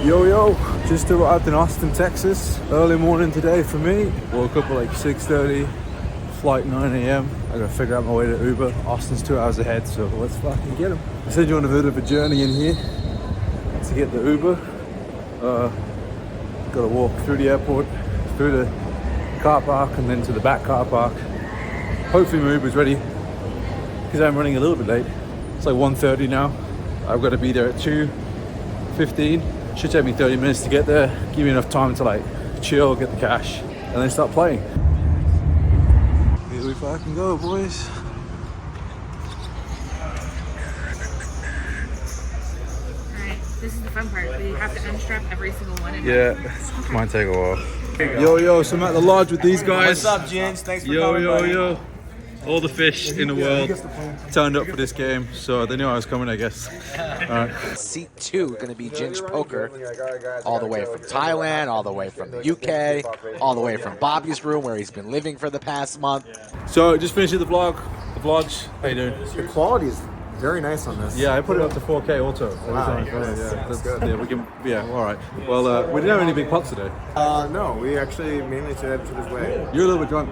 Yo, just arrived in Austin, Texas. Early morning today for me. Woke up at like 6:30, flight 9 a.m. I gotta figure out my way to Uber. Austin's 2 hours ahead, so let's fucking get him. I said you want a bit of a journey in here to get the Uber. Gotta walk through the airport, through the car park, and then to the back car park. Hopefully my Uber's ready, because I'm running a little bit late. It's like 1:30 now. I've got to be there at 2:15. Should take me 30 minutes to get there. Give me enough time to like chill, get the cash, and then start playing. Here we fucking go, boys. Alright, this is the fun part. We have to unstrap every single one. Yeah, might take a while. Yo, so I'm at the lodge with these guys. What's up, Ginge? Thanks for coming, buddy. Yo. All the fish in the world turned up for this game, so they knew I was coming, I guess. All right. Seat 2 going to be Ginge Poker, all the way from Thailand, all the way from the UK, all the way from Bobby's room where he's been living for the past month. So just finishing the vlog. How you doing? The quality is very nice on this. Yeah, I put it up to 4K auto. Wow, That's good. Yeah, all right. Well, we didn't have any big pots today. No, we actually mainly headed to this way. You're a little bit drunk.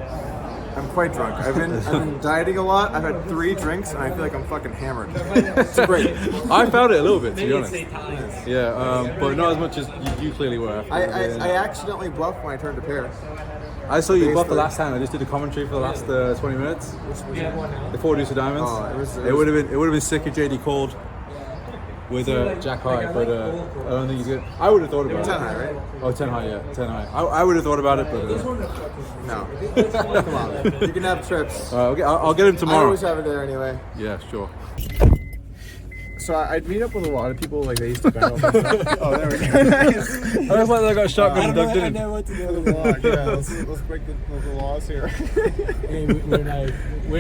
I'm quite drunk. I've been dieting a lot. I've had 3 drinks and I feel like I'm fucking hammered. It's great. I felt it a little bit, to be honest. Yeah, but not as much as you clearly were. I accidentally bluffed when I turned to pair. I saw you bluff the last time. I just did a commentary for the last 20 minutes. The 4 deuce of diamonds. Oh, it would have been sick if JD called with Jack High, but I don't think he's good. I would have thought about it. 10 high, right? Oh, 10 high, yeah, 10 high. I would have thought about it, but No. Come on. You can have trips. okay, I'll get him I tomorrow. always have it there anyway. Yeah, sure. So I'd meet up with a lot of people like they used to battle. Oh, there we go. I was like, I got shotgun and ducked I in. know what to do with the vlog. Yeah, let's break the laws here.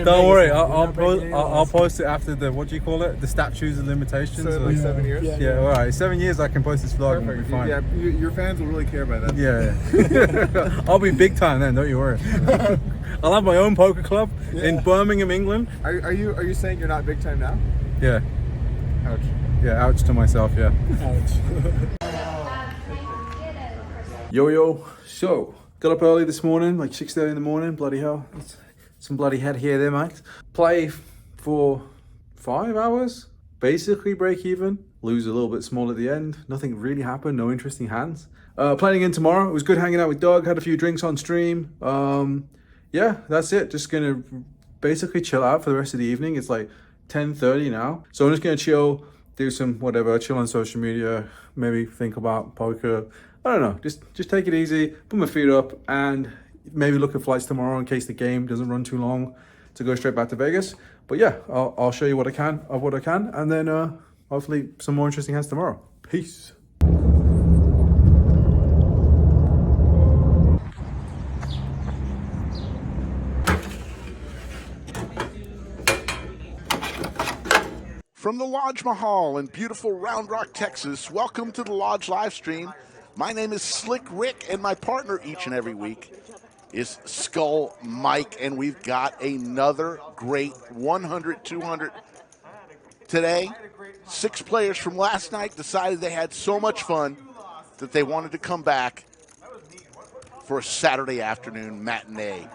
Don't worry, I'll post it after the, what do you call it? The statutes of limitations. So like 7 years? Yeah, all right. 7 years I can post this vlog and it'll be fine. Yeah, your fans will really care about that. Yeah. I'll be big time then, don't you worry. I'll have my own poker club in Birmingham, England. Are you saying you're not big time now? Yeah. Ouch. Yeah, ouch to myself, yeah. Ouch. Yo. So, got up early this morning, like 6:30 in the morning. Bloody hell. Some bloody head here there, mate. Play for 5 hours. Basically break even. Lose a little bit small at the end. Nothing really happened. No interesting hands. Playing again tomorrow. It was good hanging out with Doug. Had a few drinks on stream. Yeah, that's it. Just gonna basically chill out for the rest of the evening. It's like 10:30 now. So I'm just gonna chill, do some whatever, chill on social media, maybe think about poker. I don't know, just take it easy, put my feet up, and maybe look at flights tomorrow in case the game doesn't run too long to go straight back to Vegas. But yeah, I'll show you what I can, and then hopefully some more interesting hands tomorrow. Peace. From the Lodge Mahal in beautiful Round Rock, Texas, welcome to the Lodge live stream. My name is Slick Rick, and my partner each and every week is Skull Mike, and we've got another great 100-200 today. 6 players from last night decided they had so much fun that they wanted to come back for a Saturday afternoon matinee.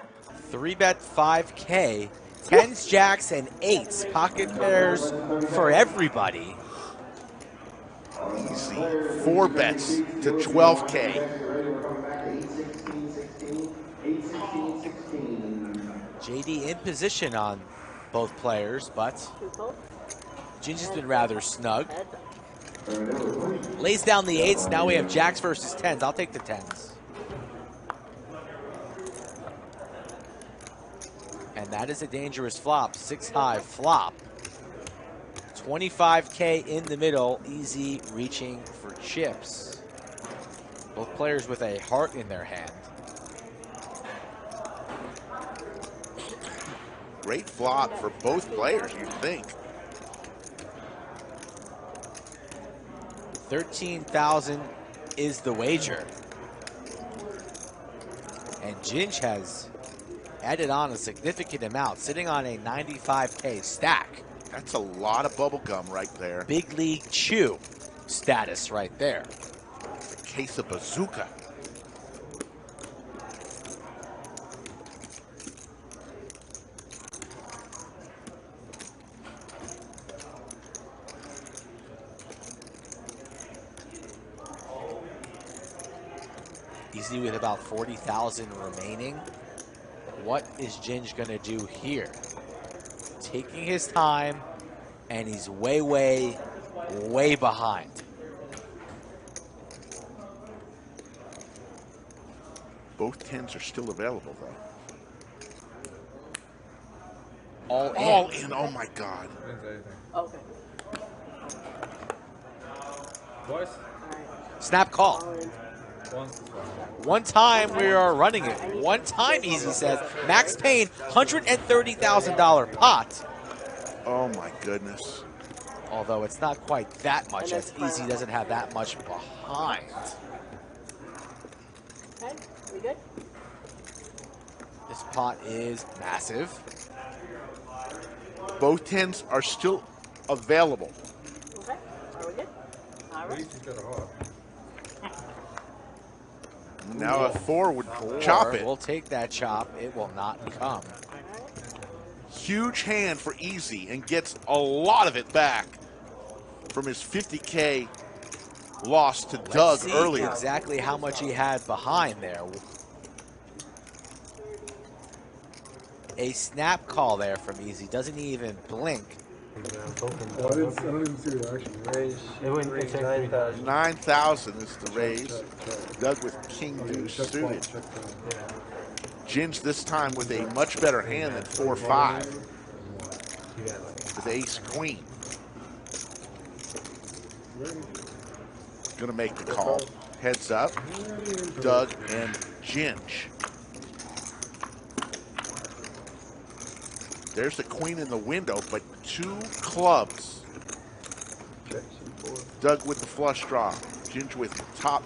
3-bet 5K. 10s, jacks, and 8s. Pocket pairs for everybody. Easy. 4 bets to 12K. JD in position on both players, but Ginge has been rather snug. Lays down the 8s. Now we have jacks versus 10s. I'll take the 10s. And that is a dangerous flop. 6-high flop. 25K in the middle. Easy reaching for chips. Both players with a heart in their hand. Great flop for both players, you'd think. 13,000 is the wager. And Ginge has added on a significant amount, sitting on a 95K stack. That's a lot of bubble gum right there. Big League Chew status right there. case of bazooka. Easy with about 40,000 remaining. What is Ginge gonna do here? Taking his time, and he's way, way, way behind. Both 10s are still available, though. All in. All in, oh my God. Okay. Twice? Snap call. One time we are running it. One time, Easy says. Max Payne, $130,000 pot. Oh my goodness. Although it's not quite that much, as Easy doesn't have that much behind. Okay, we good? This pot is massive. Both 10s are still available. Okay, are we good? All right. Now a 4 would chop it. We'll take that chop. It will not come. Huge hand for Easy and gets a lot of it back from his 50K loss to Doug Let's see earlier. exactly how much he had behind there. A snap call there from Easy. Doesn't even blink. I don't even see the action. Raise. It went 9,000. 9,000 is the raise. Doug with king deuce suited. Ginge this time with a much better hand than 4-5. With ace queen. Gonna make the call. Heads up. Doug and Ginge. There's the queen in the window, but 2 clubs. Doug with the flush draw. Ginge with top.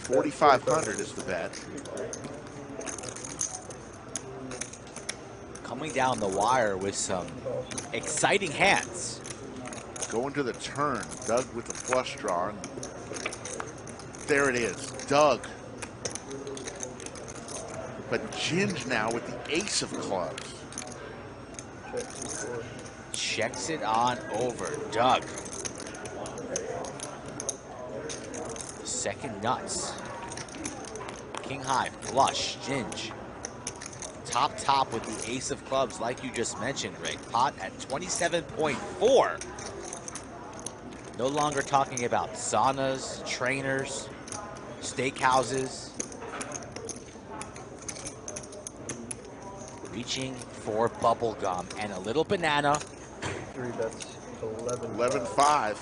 4,500 is the bet. Coming down the wire with some exciting hands. Going to the turn. Doug with the flush draw. And there it is. Doug. But Ginge now with the ace of clubs. Checks it on over. Doug. Second nuts. King high, flush, Ginge. Top with the ace of clubs, like you just mentioned, Rick. Pot at 27.4. No longer talking about saunas, trainers, steakhouses. Reaching for bubble gum and a little banana. 3 bets. 11-5.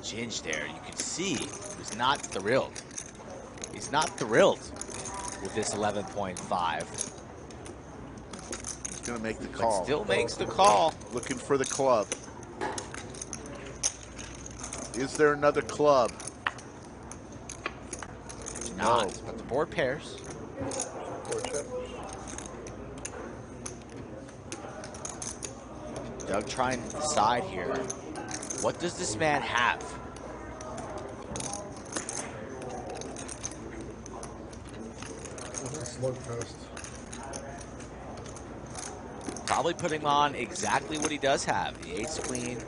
Ginge there, you can see he's not thrilled. He's not thrilled with this 11.5. He's gonna make the call. But still makes the call. Looking for the club. Is there another club? Not, but the board pairs. Doug trying to decide here. What does this man have? Probably putting on exactly what he does have. The ace queen.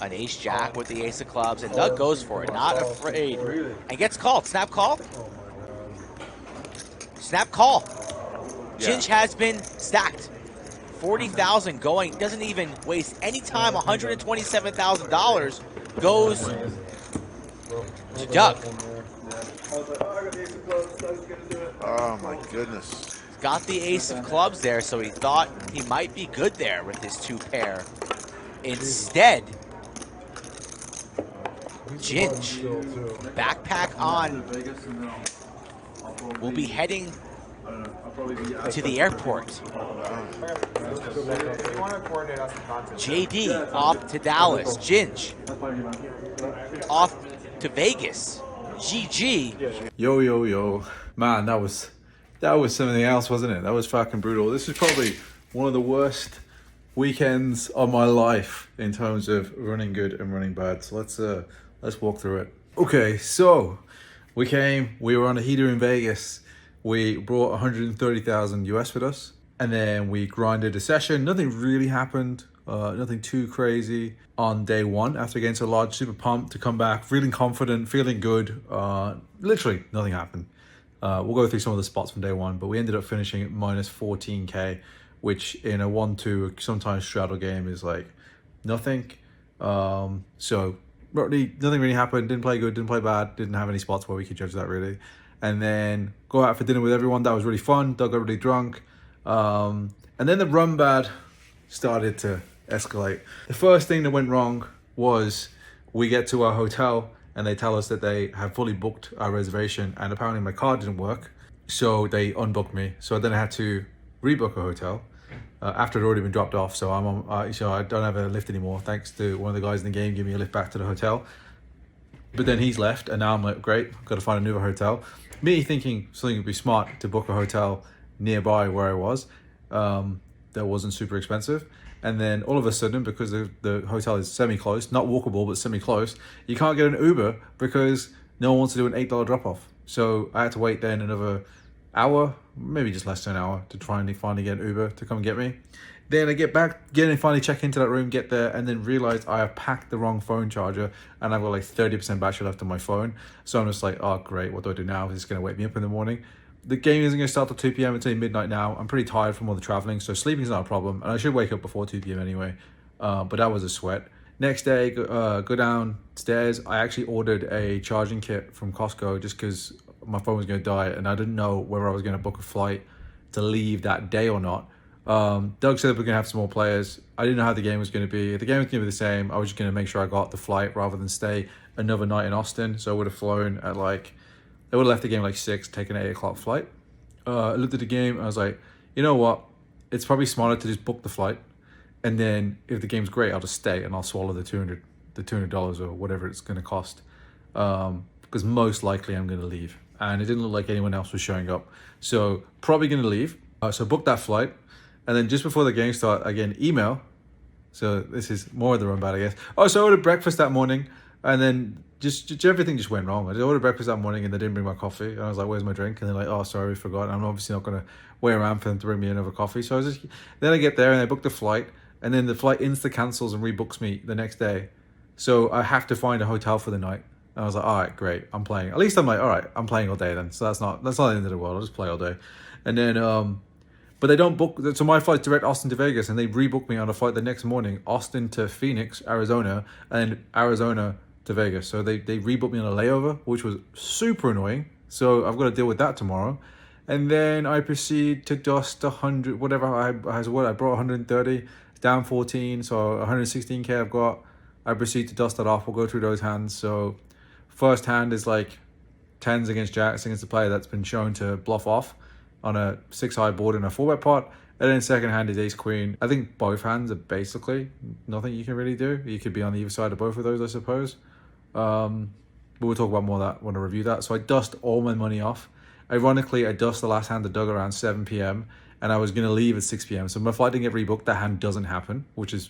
An ace jack with the ace of clubs, and Doug goes for it, not afraid, and gets called. Snap call. Snap call. Ginge has been stacked. 40,000 going, doesn't even waste any time. $127,000 goes to Doug. Oh my goodness. Got the ace of clubs there, so he thought he might be good there with his 2 pair. Instead, Ginge, backpack on, will be heading to the airport. JD off to Dallas. Ginge off to Vegas. GG. Yo. Man, that was something else, wasn't it? That was fucking brutal. This is probably one of the worst weekends of my life in terms of running good and running bad. So let's walk through it. Okay, so we were on a heater in Vegas. We brought 130,000 US with us, and then we grinded a session. Nothing really happened, nothing too crazy on day one after getting so large. Super pumped to come back, feeling confident, feeling good. Literally nothing happened. We'll go through some of the spots from day one, but we ended up finishing at minus 14k, which in a 1-2 sometimes straddle game is like nothing. So nothing really happened. Didn't play good, didn't play bad, didn't have any spots where we could judge that really. And then go out for dinner with everyone. That was really fun. Doug got really drunk. And then the run bad started to escalate. The first thing that went wrong was we get to our hotel and they tell us that they have fully booked our reservation, and apparently my card didn't work. So they unbooked me. So then I had to rebook a hotel after it had already been dropped off. So so I don't have a lift anymore. Thanks to one of the guys in the game giving me a lift back to the hotel. But then he's left, and now I'm like, great, I've got to find a new hotel. Me thinking something would be smart to book a hotel nearby where I was that wasn't super expensive. And then all of a sudden, because the hotel is semi-close, not walkable, but semi-close, you can't get an Uber because no one wants to do an $8 drop-off. So I had to wait then another hour, maybe just less than an hour, to try and finally get an Uber to come and get me. Then I finally check into that room, get there, and then realize I have packed the wrong phone charger and I've got like 30% battery left on my phone. So I'm just like, oh great, what do I do now? Is this gonna wake me up in the morning? The game isn't gonna start till 2 p.m. until midnight now. I'm pretty tired from all the traveling, so sleeping is not a problem. And I should wake up before 2 p.m. anyway, but that was a sweat. Next day, go downstairs. I actually ordered a charging kit from Costco just because my phone was gonna die and I didn't know whether I was gonna book a flight to leave that day or not. Doug said we're gonna have some more players. I didn't know how the game was gonna be. If the game was gonna be the same, I was just gonna make sure I got the flight rather than stay another night in Austin. So I would have flown at I would have left the game like 6, taken an 8 o'clock flight. I looked at the game and I was like, you know what? It's probably smarter to just book the flight. And then if the game's great, I'll just stay and I'll swallow the $200 or whatever it's gonna cost. Because most likely I'm gonna leave. And it didn't look like anyone else was showing up. So probably gonna leave. So book that flight. And then just before the game start, again, email. So this is more of the run bad, I guess. Oh, so I ordered breakfast that morning, and then just everything just went wrong. I ordered breakfast that morning, and they didn't bring my coffee. And I was like, "Where's my drink?" And they're like, "Oh, sorry, we forgot." And I'm obviously not gonna wait around for them to bring me another coffee. So then I get there and I book the flight, and then the flight insta cancels and rebooks me the next day. So I have to find a hotel for the night. And I was like, "All right, great, I'm playing." At least I'm like, "All right, I'm playing all day then." So that's not the end of the world. I'll just play all day, and then but they don't book, so my flight's direct Austin to Vegas, and they rebook me on a flight the next morning, Austin to Phoenix, Arizona, and Arizona to Vegas. So they rebooked me on a layover, which was super annoying. So I've got to deal with that tomorrow. And then I proceed to dust 100, whatever I brought 130, down 14, so 116k I've got. I proceed to dust that off. We'll go through those hands. So first hand is like 10s against jacks against a player that's been shown to bluff off on a 6-high board in a 4-bet pot. And then second hand is ace queen. I think both hands are basically nothing you can really do. You could be on the either side of both of those, I suppose. But we'll talk about more of that when I review that. So I dust all my money off. Ironically, I dust the last hand to Doug around 7 p.m. and I was going to leave at 6 p.m. So my flight didn't get rebooked. That hand doesn't happen, which is,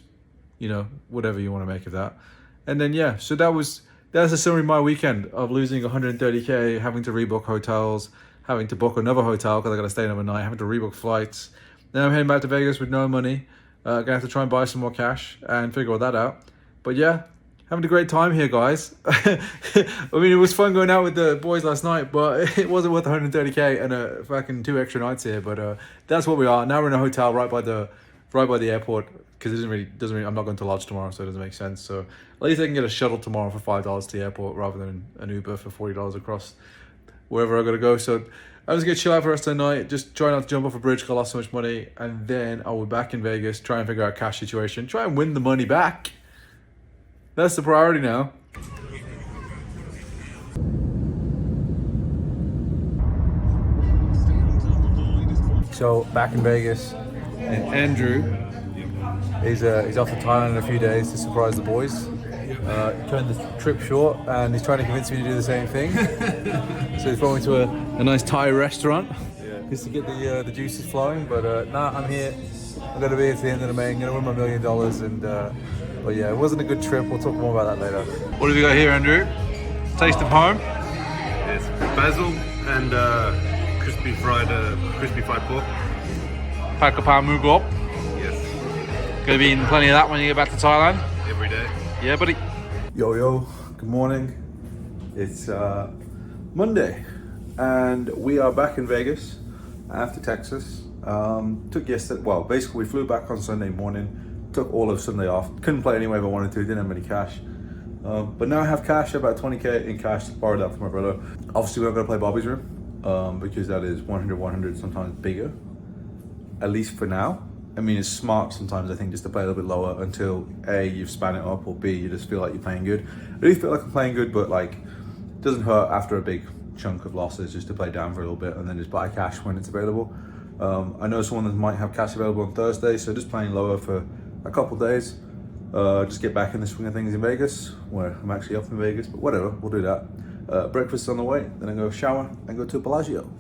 whatever you want to make of that. And then, yeah, so that's a summary of my weekend of losing 130k, having to rebook hotels, having to book another hotel because I got to stay another night, having to rebook flights. Then I'm heading back to Vegas with no money. Gonna have to try and buy some more cash and figure all that out. But yeah, having a great time here, guys. I mean, it was fun going out with the boys last night, but it wasn't worth 130k and a fucking 2 extra nights here. But that's what we are. Now we're in a hotel right by the airport because it doesn't really. I'm not going to lodge tomorrow, so it doesn't make sense. So at least I can get a shuttle tomorrow for $5 to the airport rather than an Uber for $40 across wherever I gotta go. So I'm just gonna chill out for the rest of the night, just try not to jump off a bridge because I lost so much money, and then I'll be back in Vegas, try and figure out cash situation, try and win the money back. That's the priority now. So back in Vegas, and Andrew, he's off to Thailand in a few days to surprise the boys. Turned the trip short, and he's trying to convince me to do the same thing. So he's brought me to a nice Thai restaurant just to get the juices flowing. But nah, I'm here. I'm gonna be here to the end of the May. I'm gonna win my $1 million, and but yeah, it wasn't a good trip. We'll talk more about that later. What have you got here, Andrew? Taste of home. It's basil and crispy fried pork. Pakapau Mugop. Yes, Gonna be eating plenty of that when you get back to Thailand. every day. Yeah, buddy. Yo, good morning. It's Monday, and we are back in Vegas after Texas. Took yesterday, well, basically we flew back on Sunday morning, took all of Sunday off. Couldn't play anyway if I wanted to, didn't have any cash. But now I have cash, about 20K in cash, to borrow that from my brother. Obviously we're not gonna play Bobby's room, because that is 100, sometimes bigger, at least for now. I mean, it's smart sometimes, I think, just to play a little bit lower until A, you've span it up, or B, you just feel like you're playing good. I do feel like I'm playing good, but like, it doesn't hurt after a big chunk of losses just to play down for a little bit and then just buy cash when it's available. I know someone that might have cash available on Thursday, so just playing lower for a couple days. Just get back in the swing of things in Vegas, where I'm actually up in Vegas, but whatever, we'll do that. Breakfast on the way, then I go shower and go to Bellagio.